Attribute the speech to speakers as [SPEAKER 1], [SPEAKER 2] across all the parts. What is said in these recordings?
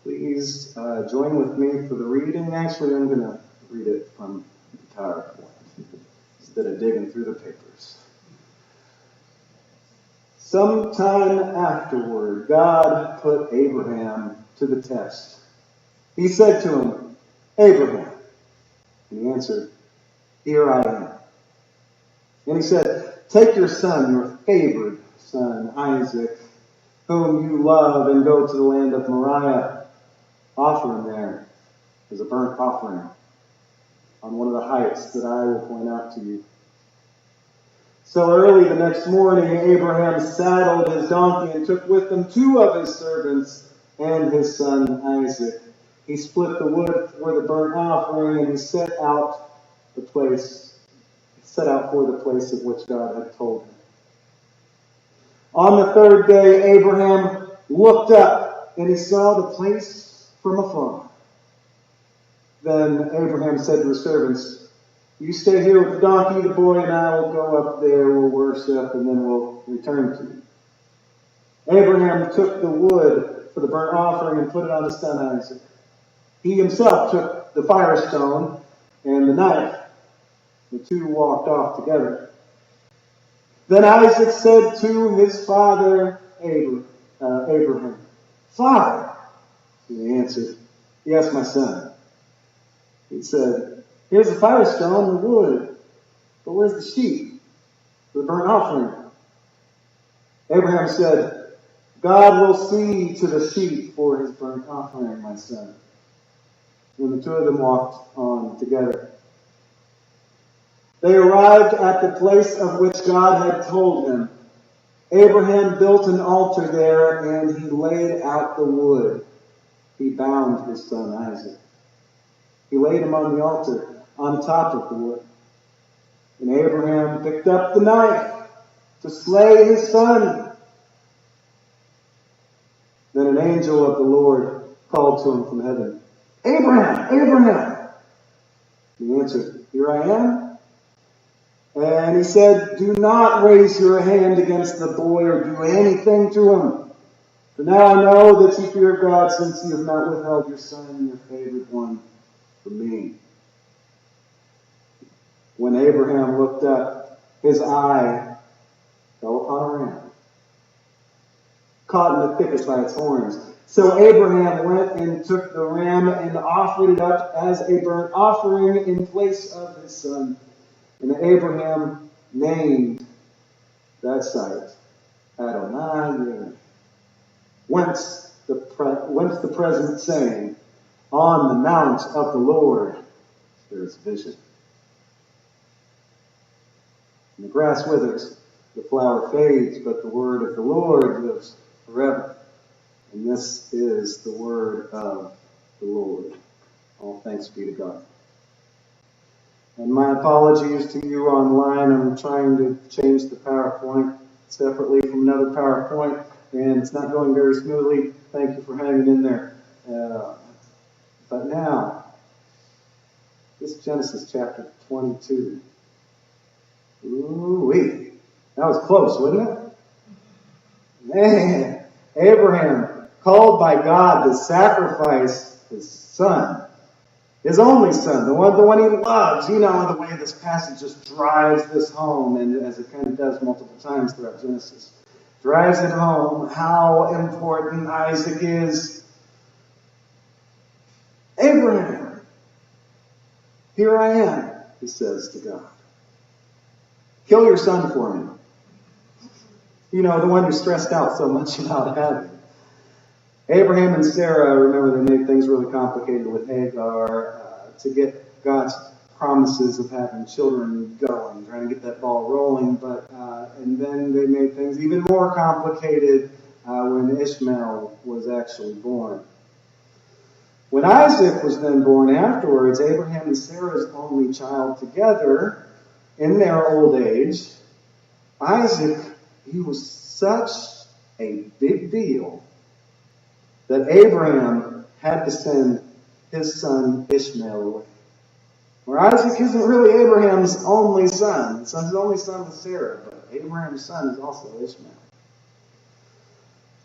[SPEAKER 1] Please join with me for the reading. Actually, I'm going to read it from the PowerPoint instead of digging through the papers. Sometime afterward, God put Abraham to the test. He said to him, "Abraham." And he answered, "Here I am." And he said, "Take your son, your favored son, Isaac, whom you love, and go to the land of Moriah. Offer him there as a burnt offering on one of the heights that I will point out to you." So early the next morning, Abraham saddled his donkey and took with him 2 of his servants and his son Isaac. He split the wood for the burnt offering, and he set out for the place of which God had told him. On the 3rd day, Abraham looked up, and he saw the place from afar. Then Abraham said to his servants, "You stay here with the donkey, the boy and I will go up there, we'll worship, and then we'll return to you." Abraham took the wood for the burnt offering and put it on his son Isaac. He himself took the firestone and the knife. The 2 walked off together. Then Isaac said to his father Abraham, "Father." He answered, "Yes, my son." He said, "Here's the firestone and the wood, but where's the sheep for the burnt offering?" Abraham said, "God will see to the sheep for his burnt offering, my son." And the 2 of them walked on together. They arrived at the place of which God had told him. Abraham built an altar there, and he laid out the wood. He bound his son Isaac. He laid him on the altar, on top of the wood. And Abraham picked up the knife to slay his son. Then an angel of the Lord called to him from heaven, "Abraham, Abraham!" He answered, "Here I am." And he said, "Do not raise your hand against the boy or do anything to him. For now I know that you fear God, since you have not withheld your son, your favored one, from me." When Abraham looked up, his eye fell upon a ram, caught in the thicket by its horns. So Abraham went and took the ram and offered it up as a burnt offering in place of his son. And Abraham named that site Adonai, whence the present saying, "On the mount of the Lord there is vision." And the grass withers, the flower fades, but the word of the Lord lives forever. And this is the word of the Lord. All thanks be to God. And my apologies to you online. I'm trying to change the PowerPoint separately from another PowerPoint, and it's not going very smoothly. Thank you for hanging in there. But now, this is Genesis chapter 22. Ooh-wee. That was close, wasn't it? Man, Abraham, called by God to sacrifice his son. His only son, the one he loves. You know the way this passage just drives this home, and as it kind of does multiple times throughout Genesis. Drives it home how important Isaac is. "Abraham, here I am," he says to God. "Kill your son for me." You know, the one who's stressed out so much about having. Abraham and Sarah, remember, they made things really complicated with Hagar to get God's promises of having children going, trying to get that ball rolling. And then they made things even more complicated when Ishmael was actually born. When Isaac was then born afterwards, Abraham and Sarah's only child together in their old age, Isaac, he was such a big deal that Abraham had to send his son Ishmael away. Where Isaac isn't really Abraham's only son. His only son was Sarah, but Abraham's son is also Ishmael.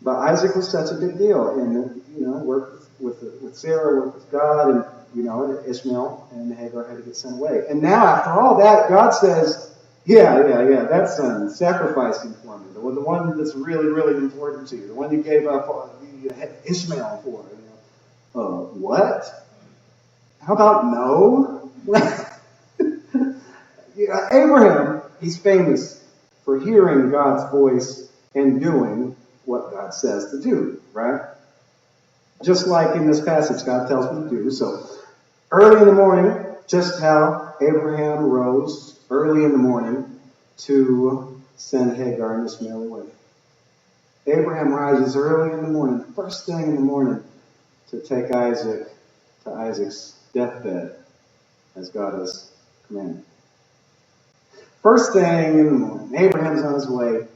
[SPEAKER 1] But Isaac was such a big deal, and worked with Sarah, with God, and Ishmael and Hagar had to get sent away. And now, after all that, God says, yeah, that son, sacrifice him for me. The one that's really, really important to you. The one you gave up Ishmael for. What? How about no? Abraham, he's famous for hearing God's voice and doing what God says to do, right? Just like in this passage, God tells him to do. So, early in the morning, just how Abraham rose early in the morning to send Hagar and Ishmael away. Abraham rises early in the morning, first thing in the morning, to take Isaac to Isaac's deathbed, as God has commanded. First thing in the morning, Abraham's on his way.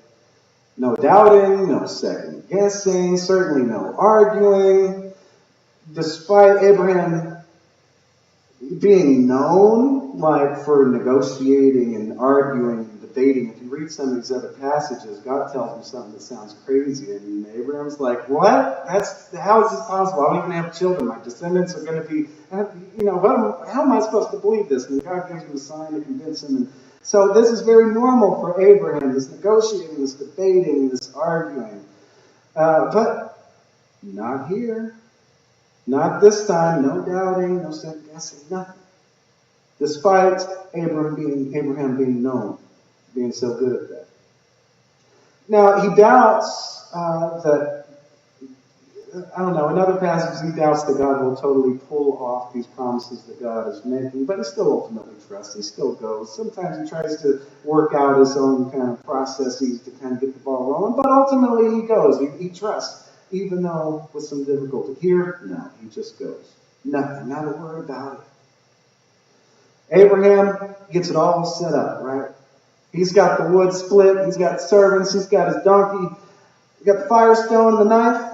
[SPEAKER 1] No doubting, no second guessing, certainly no arguing. Despite Abraham being known, like, for negotiating and arguing and debating, if you read some of these other passages, God tells him something that sounds crazy, and Abraham's like, what? How is this possible? I don't even have children. My descendants are going to be, how am I supposed to believe this? And God gives him a sign to convince him. And so this is very normal for Abraham, this negotiating, this debating, this arguing. But not here. Not this time. No doubting, no second guessing, nothing. Despite Abraham being known, being so good at that. Now, he doubts in other passages he doubts that God will totally pull off these promises that God is making, but he still ultimately trusts. He still goes. Sometimes he tries to work out his own kind of processes to kind of get the ball rolling, but ultimately he goes. He trusts, even though with some difficulty. Here, no, he just goes. Nothing, not a word about it. Abraham gets it all set up, right? He's got the wood split, he's got servants, he's got his donkey, he's got the firestone, the knife.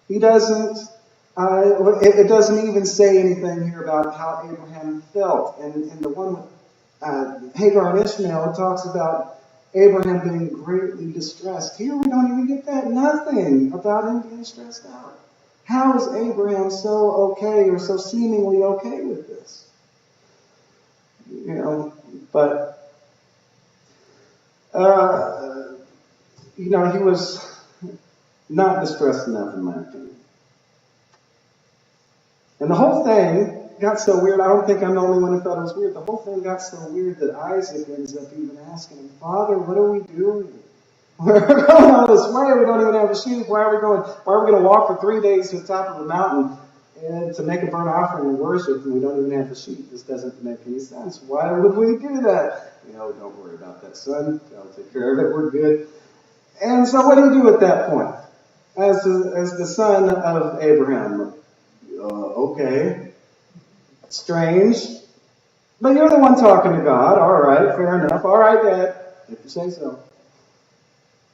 [SPEAKER 1] He doesn't, it doesn't even say anything here about how Abraham felt. And the one with Hagar and Ishmael, it talks about Abraham being greatly distressed. Here we don't even get that. Nothing about him being stressed out. How is Abraham so okay or so seemingly okay with this? But he was not distressed enough, in my opinion. And the whole thing got so weird. I don't think I'm the only one who thought it was weird. The whole thing got so weird that Isaac ends up even asking him, Father, what are we doing? We're going all this way. We don't even have a sheep. Why are we going to walk for 3 days to the top of the mountain and to make a burnt offering and worship, and we don't even have a sheep? This doesn't make any sense. Why would we do that? Don't worry about that, son. I'll take care of it. We're good. And so what do you do at that point? As the son of Abraham, okay, strange, but you're the one talking to God. All right, fair enough. All right, Dad, if you say so.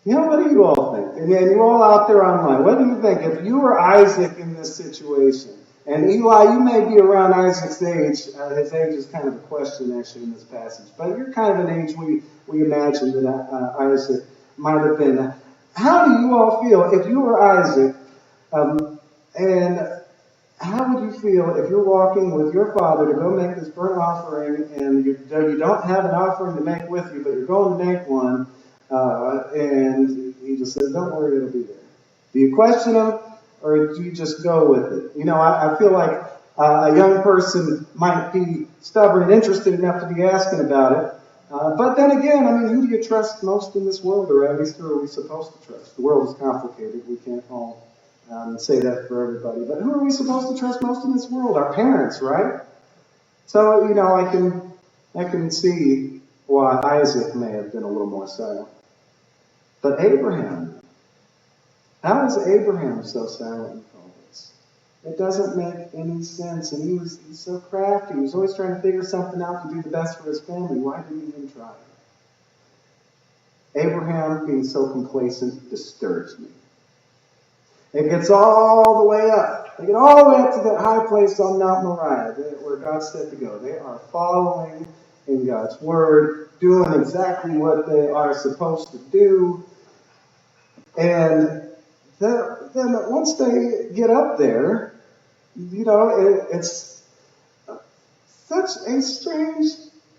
[SPEAKER 1] What do you all think? And then you're all out there online. What do you think? If you were Isaac in this situation, and Eli, you may be around Isaac's age. His age is kind of a question actually in this passage, but you're kind of an age we imagine that Isaac might have been. How do you all feel if you were Isaac, and how would you feel if you're walking with your father to go make this burnt offering, and you don't have an offering to make with you, but you're going to make one, and he just says, don't worry, it'll be there. Do you question him, or do you just go with it? I feel like a young person might be stubborn and interested enough to be asking about it. But then again, who do you trust most in this world, or at least who are we supposed to trust? The world is complicated. We can't all say that for everybody. But who are we supposed to trust most in this world? Our parents, right? So, I can see why Isaac may have been a little more silent. But Abraham, how is Abraham so silent in all this? It doesn't make any sense. And he's so crafty. He was always trying to figure something out to do the best for his family. Why didn't he even try? Abraham being so complacent disturbs me. It gets all the way up. They get all the way up to that high place on Mount Moriah, where God said to go. They are following in God's word, doing exactly what they are supposed to do. And then once they get up there, It's such a strange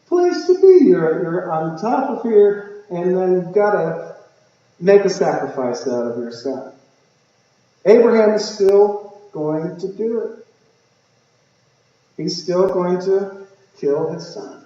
[SPEAKER 1] place to be. You're on top of here, and then you've got to make a sacrifice out of your son. Abraham is still going to do it. He's still going to kill his son.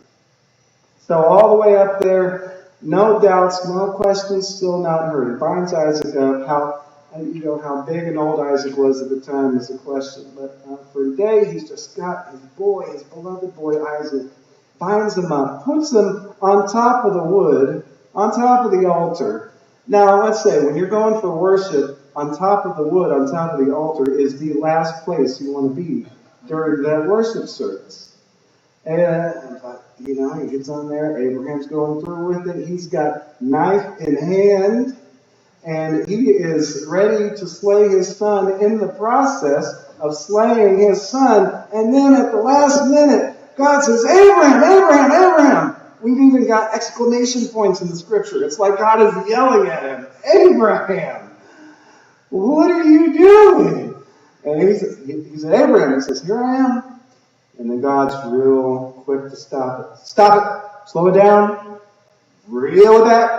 [SPEAKER 1] So all the way up there, no doubts, no questions, still not heard. He binds Isaac up. How big and old Isaac was at the time is a question. But for today, he's just got his boy, his beloved boy Isaac, binds him up, puts him on top of the wood, on top of the altar. Now, let's say, when you're going for worship, on top of the wood, on top of the altar, is the last place you want to be during that worship service. And, he gets on there, Abraham's going through with it, he's got knife in hand, and he is ready to slay his son in the process of slaying his son. And then at the last minute, God says, Abraham, Abraham, Abraham. We've even got exclamation points in the scripture. It's like God is yelling at him, Abraham, what are you doing? And he said, Abraham, he says, here I am. And then God's real quick to stop it. Stop it. Slow it down. Reel it back.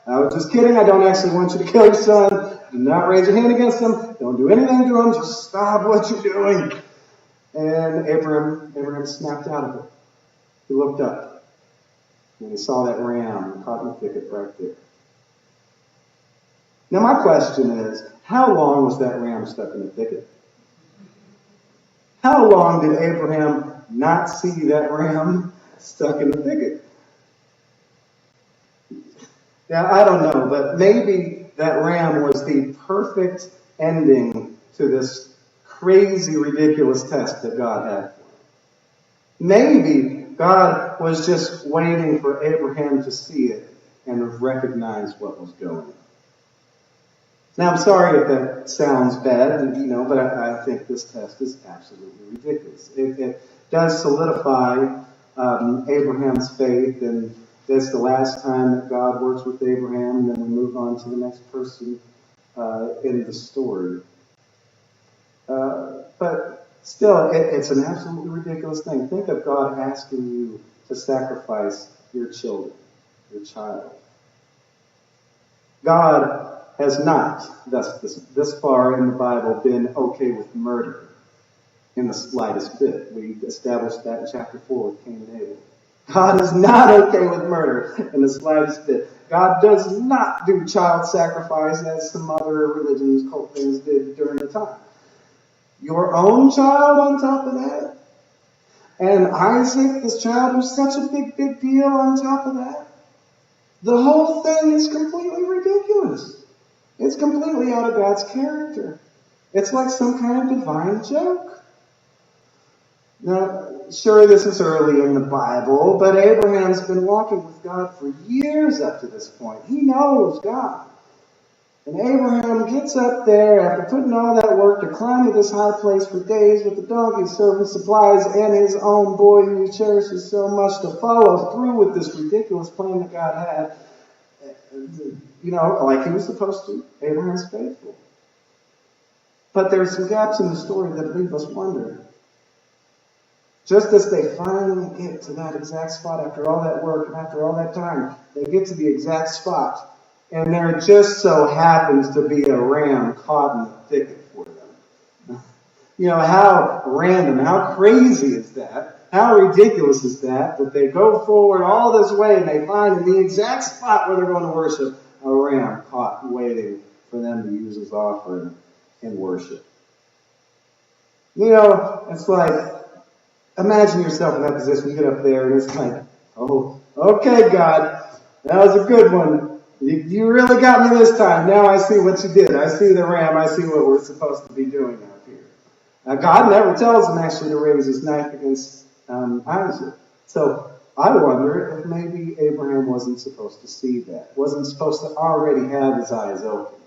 [SPEAKER 1] I was just kidding. I don't actually want you to kill your son. Do not raise your hand against him. Don't do anything to him. Just stop what you're doing. And Abraham snapped out of it. He looked up. And he saw that ram caught in the thicket right there. Now my question is, how long was that ram stuck in the thicket? How long did Abraham not see that ram stuck in the thicket? Now, I don't know, but maybe that ram was the perfect ending to this crazy, ridiculous test that God had for him. Maybe God was just waiting for Abraham to see it and recognize what was going on. Now, I'm sorry if that sounds bad, but I think this test is absolutely ridiculous. It does solidify Abraham's faith, and that's the last time that God works with Abraham, and then we move on to the next person in the story. But still, it's an absolutely ridiculous thing. Think of God asking you to sacrifice your children, your child. God has not, this far in the Bible, been okay with murder in the slightest bit. We established that in chapter 4 with Cain and Abel. God is not okay with murder in the slightest bit. God does not do child sacrifice as some other religions, cult things did during the time. Your own child on top of that? And Isaac, this child, was such a big deal on top of that? The whole thing is completely ridiculous. It's completely out of God's character. It's like some kind of divine joke. Now, sure, this is early in the Bible, but Abraham's been walking with God for years up to this point. He knows God. And Abraham gets up there after putting all that work to climb to this high place for days with the donkey, serving supplies, and his own boy who he cherishes so much to follow through with this ridiculous plan that God had. Like he was supposed to. Abraham's faithful. But there's some gaps in the story that leave us wondering. Just as they finally get to that exact spot after all that work and after all that time, they get to the exact spot. And there just so happens to be a ram caught in the thicket for them. How random, how crazy is that? How ridiculous is that they go forward all this way and they find in the exact spot where they're going to worship a ram caught waiting for them to use as offering in worship. It's like, imagine yourself in that position. You get up there and it's like, oh, okay, God, that was a good one. You really got me this time. Now I see what you did. I see the ram. I see what we're supposed to be doing out here. Now, God never tells him actually to raise his knife against Isaac. So I wonder if maybe Abraham wasn't supposed to see that. Wasn't supposed to already have his eyes open.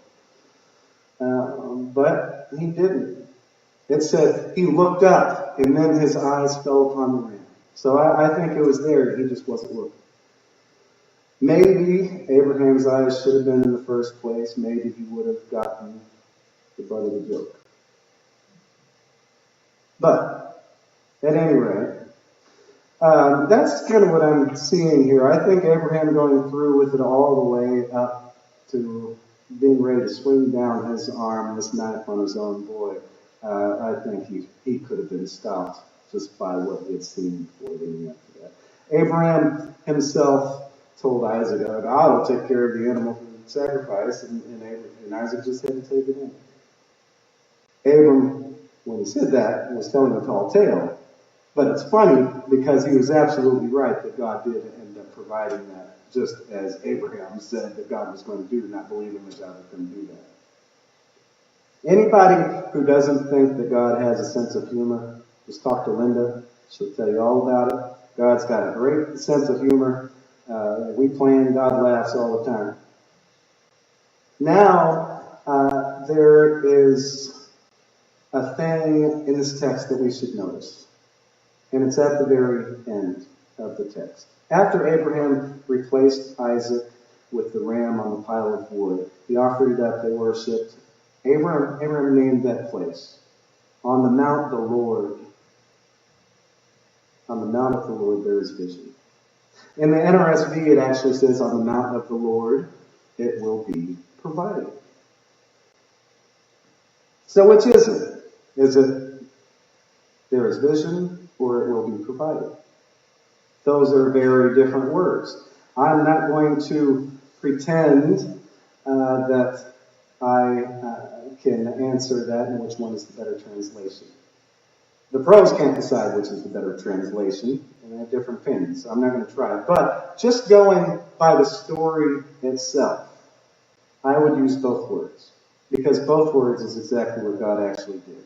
[SPEAKER 1] But he didn't. It said he looked up and then his eyes fell upon the ram. So I think it was there. He just wasn't looking. Maybe Abraham's eyes should have been in the first place. Maybe he would have gotten the butt of the joke. But, at any rate, that's kind of what I'm seeing here. I think Abraham going through with it all the way up to being ready to swing down his arm, this knife on his own boy, I think he could have been stopped just by what he had seen before leading up to that. Abraham himself told Isaac, God will take care of the animal for the sacrifice, and Isaac just had to take it in. Abram, when he said that, was telling a tall tale. But it's funny because he was absolutely right that God did end up providing that, just as Abraham said that God was going to do, not believing that God was going to do that. Anybody who doesn't think that God has a sense of humor, just talk to Linda. She'll tell you all about it. God's got a great sense of humor. We plan, God laughs all the time. Now, there is a thing in this text that we should notice. And it's at the very end of the text. After Abraham replaced Isaac with the ram on the pile of wood, he offered it up, they worshipped. Abraham named that place, on the Mount of the Lord. On the Mount of the Lord there is vision. In the NRSV it actually says, on the Mount of the Lord it will be provided. So which is it? Is it there is vision, or it will be provided? Those are very different words. I'm not going to pretend that I can answer that and which one is the better translation. The pros can't decide which is the better translation, and they have different opinions, so I'm not going to try. But just going by the story itself, I would use both words, because both words is exactly what God actually did.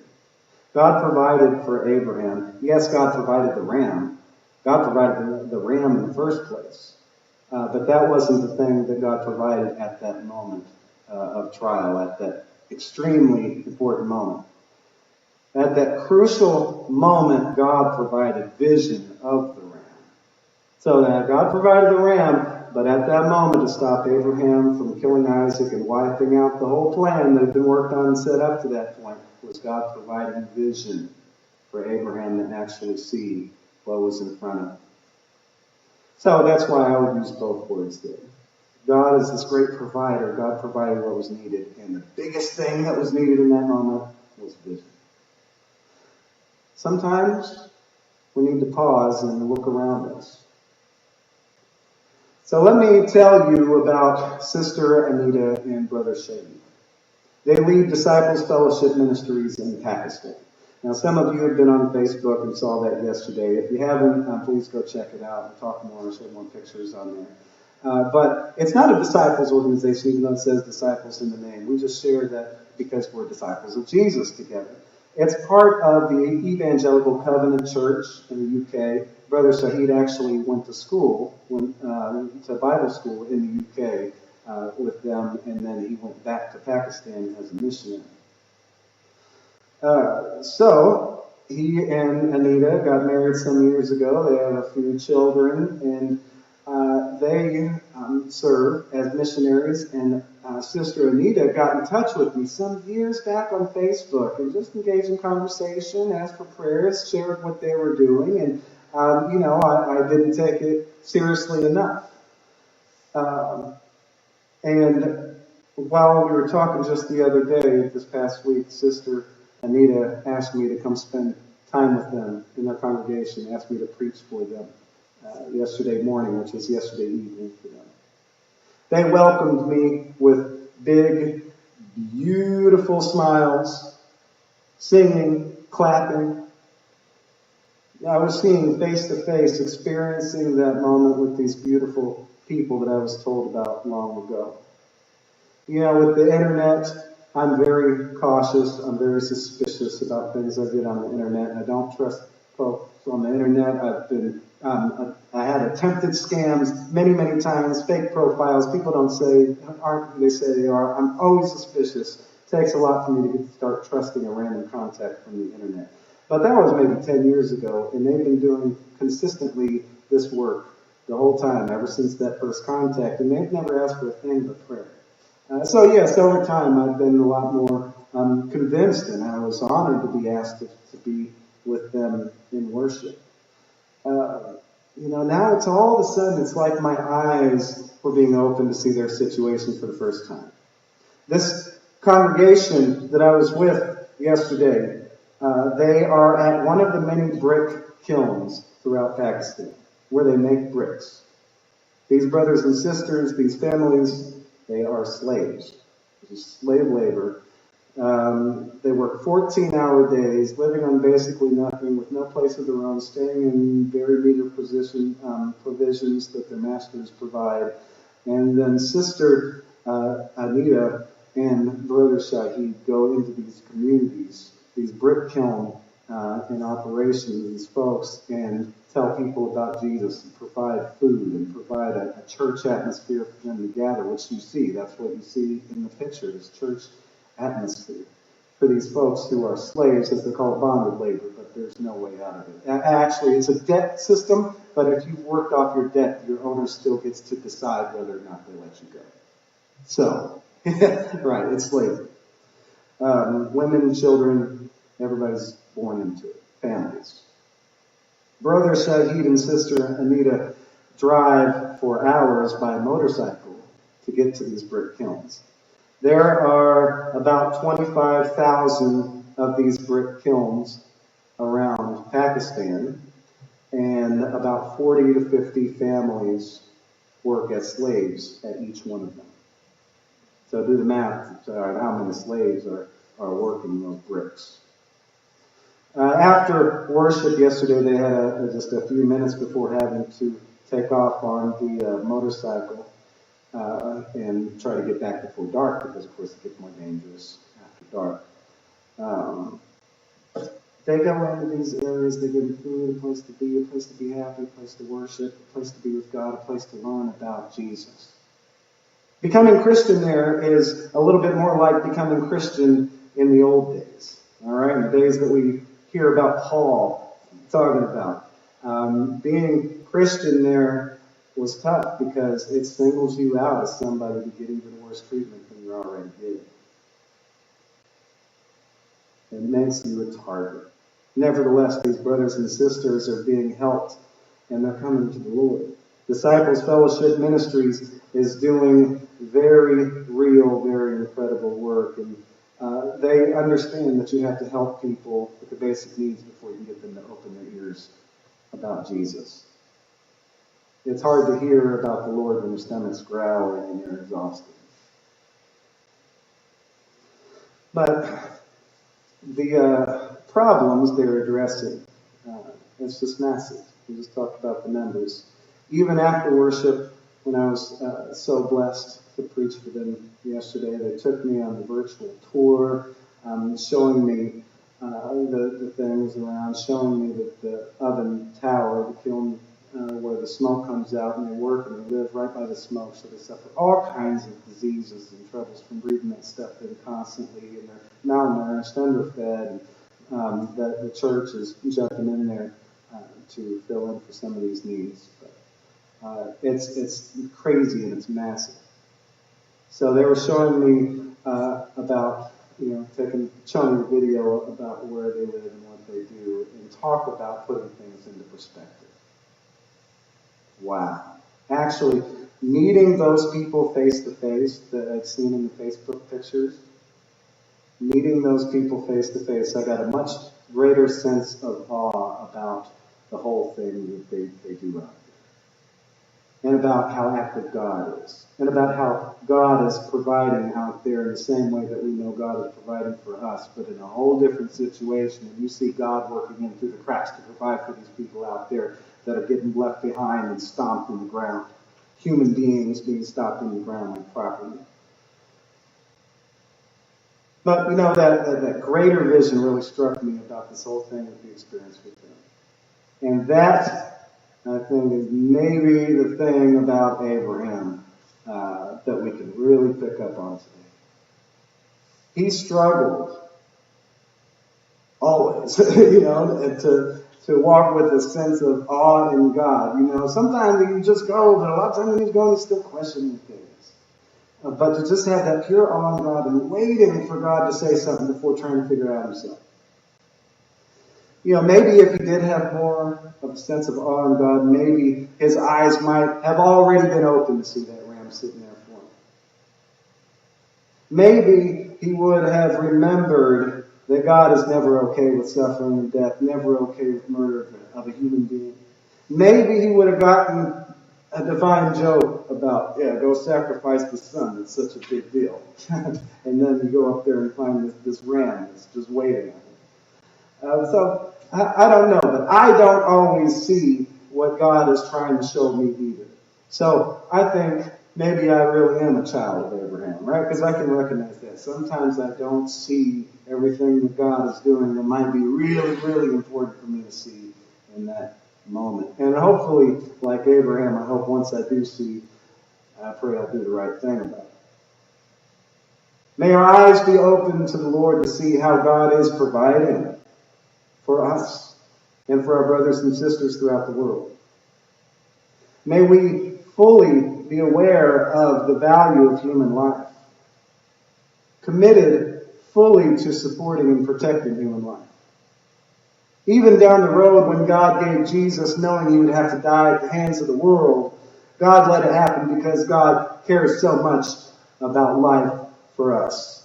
[SPEAKER 1] God provided for Abraham. Yes, God provided the ram. God provided the ram in the first place. But that wasn't the thing that God provided at that moment of trial, at that extremely important moment. At that crucial moment, God provided vision of the ram. So that God provided the ram, but at that moment to stop Abraham from killing Isaac and wiping out the whole plan that had been worked on and set up to that point, was God providing vision for Abraham to actually see what was in front of him. So that's why I would use both words there. God is this great provider. God provided what was needed. And the biggest thing that was needed in that moment was vision. Sometimes we need to pause and look around us. So let me tell you about Sister Anita and Brother Shady. They lead Disciples Fellowship Ministries in Pakistan. Now, some of you have been on Facebook and saw that yesterday. If you haven't, please go check it out. We'll talk more and show more pictures on there. But it's not a disciples organization, even though it says disciples in the name. We just share that because we're disciples of Jesus together. It's part of the Evangelical Covenant Church in the UK. Brother Shahid actually went to school, to Bible school in the UK with them, and then he went back to Pakistan as a missionary. So he and Anita got married some years ago. They have a few children, and they serve as missionaries. And Sister Anita got in touch with me some years back on Facebook and just engaged in conversation, asked for prayers, shared what they were doing, and I didn't take it seriously enough. And while we were talking just the other day, this past week, Sister Anita asked me to come spend time with them in their congregation, asked me to preach for them yesterday morning, which was yesterday evening for them. They welcomed me with big, beautiful smiles, singing, clapping. I was seeing face to face, experiencing that moment with these beautiful people that I was told about long ago. With the internet, I'm very cautious. I'm very suspicious about things I get on the internet. I don't trust folks on the internet. I had attempted scams many, many times, fake profiles. People aren't who they say they are. I'm always suspicious. It takes a lot for me to start trusting a random contact from the internet. But that was maybe 10 years ago, and they've been doing consistently this work the whole time, ever since that first contact, and they've never asked for a thing but prayer. So yes, over time I've been a lot more convinced, and I was honored to be asked to be with them in worship. Now it's all of a sudden, it's like my eyes were being opened to see their situation for the first time. This congregation that I was with yesterday, they are at one of the many brick kilns throughout Pakistan where they make bricks. These brothers and sisters, these families, they are slaves. This is slave labor. They work 14-hour days, living on basically nothing, with no place of their own, staying in very meager provisions that their masters provide. And then Sister Anita and Brother Shahid go into these communities, these brick kiln in operation, these folks, and tell people about Jesus and provide food and provide a church atmosphere for them to gather, which you see. That's what you see in the picture, this church atmosphere for these folks who are slaves, as they call it, bonded labor, but there's no way out of it. Actually, it's a debt system, but if you've worked off your debt, your owner still gets to decide whether or not they let you go. So, right, it's slavery. Women, children, everybody's born into it. Families. Brother Shahid and Sister Anita drive for hours by motorcycle to get to these brick kilns. There are about 25,000 of these brick kilns around Pakistan, and about 40 to 50 families work as slaves at each one of them. So do the math on how many slaves are working those bricks. After worship yesterday, they had just a few minutes before having to take off on the motorcycle and try to get back before dark, because of course it gets more dangerous after dark. They go into these areas, they give food, a place to be happy, a place to worship, a place to be with God, a place to learn about Jesus. Becoming Christian there is a little bit more like becoming Christian in the old days. All right, in the days that we hear about Paul talking about. Being Christian there was tough because it singles you out as somebody to get even worse treatment than you're already getting. It makes you a target. Nevertheless, these brothers and sisters are being helped, and they're coming to the Lord. Disciples Fellowship Ministries is doing very real, very incredible work, and they understand that you have to help people with the basic needs before you can get them to open their ears about Jesus. It's hard to hear about the Lord when your stomach's growling and you're exhausted. But the problems they're addressing, it's just massive. We just talked about the numbers. Even after worship, when I was so blessed to preach for them yesterday, they took me on the virtual tour, showing me the things around, showing me the oven tower, the kiln where the smoke comes out, and they work and they live right by the smoke, so they suffer all kinds of diseases and troubles from breathing that stuff in constantly, and they're malnourished, underfed, and the church is jumping in there to fill in for some of these needs. But it's crazy and it's massive. So they were showing me about, showing a video about where they live and what they do, and talk about putting things into perspective. Wow. Actually, meeting those people face to face that I've seen in the Facebook pictures, meeting those people face to face, I got a much greater sense of awe about the whole thing that they do out there. And about how active God is. And about how God is providing out there in the same way that we know God is providing for us, but in a whole different situation. And you see God working in through the cracks to provide for these people out there that are getting left behind and stomped in the ground. Human beings being stomped in the ground like property. But that greater vision really struck me about this whole thing with the experience with them. And that, I think, is maybe the thing about Abraham that we can really pick up on today. He struggled always, to walk with a sense of awe in God. Sometimes you just go, but a lot of times when he's going, he's still questioning things. But to just have that pure awe in God and waiting for God to say something before trying to figure it out himself. Maybe if he did have more of a sense of awe in God, maybe his eyes might have already been open to see that ram sitting there for him. Maybe he would have remembered that God is never okay with suffering and death, never okay with murder of a human being. Maybe he would have gotten a divine joke about, go sacrifice the son. It's such a big deal. And then you go up there and find this ram that's just waiting on him. So I don't know, but I don't always see what God is trying to show me either. So I think maybe I really am a child of Abraham, right? Because I can recognize that. Sometimes I don't see everything that God is doing that might be really, really important for me to see in that moment. And hopefully, like Abraham, I hope once I do see, I pray I'll do the right thing about it. May our eyes be open to the Lord to see how God is providing for us and for our brothers and sisters throughout the world. May we fully be aware of the value of human life, committed fully to supporting and protecting human life. Even down the road when God gave Jesus, knowing he would have to die at the hands of the world, God let it happen because God cares so much about life for us.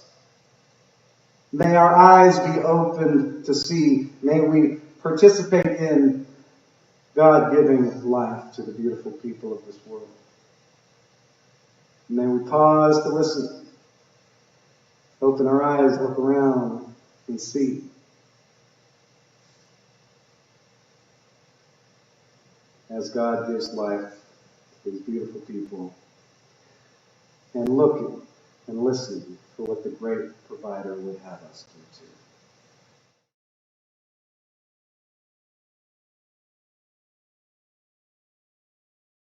[SPEAKER 1] May our eyes be open to see. May we participate in God giving life to the beautiful people of this world. May we pause to listen, open our eyes, look around, and see. As God gives life to these beautiful people, and looking and listening for what the great provider would have us do too.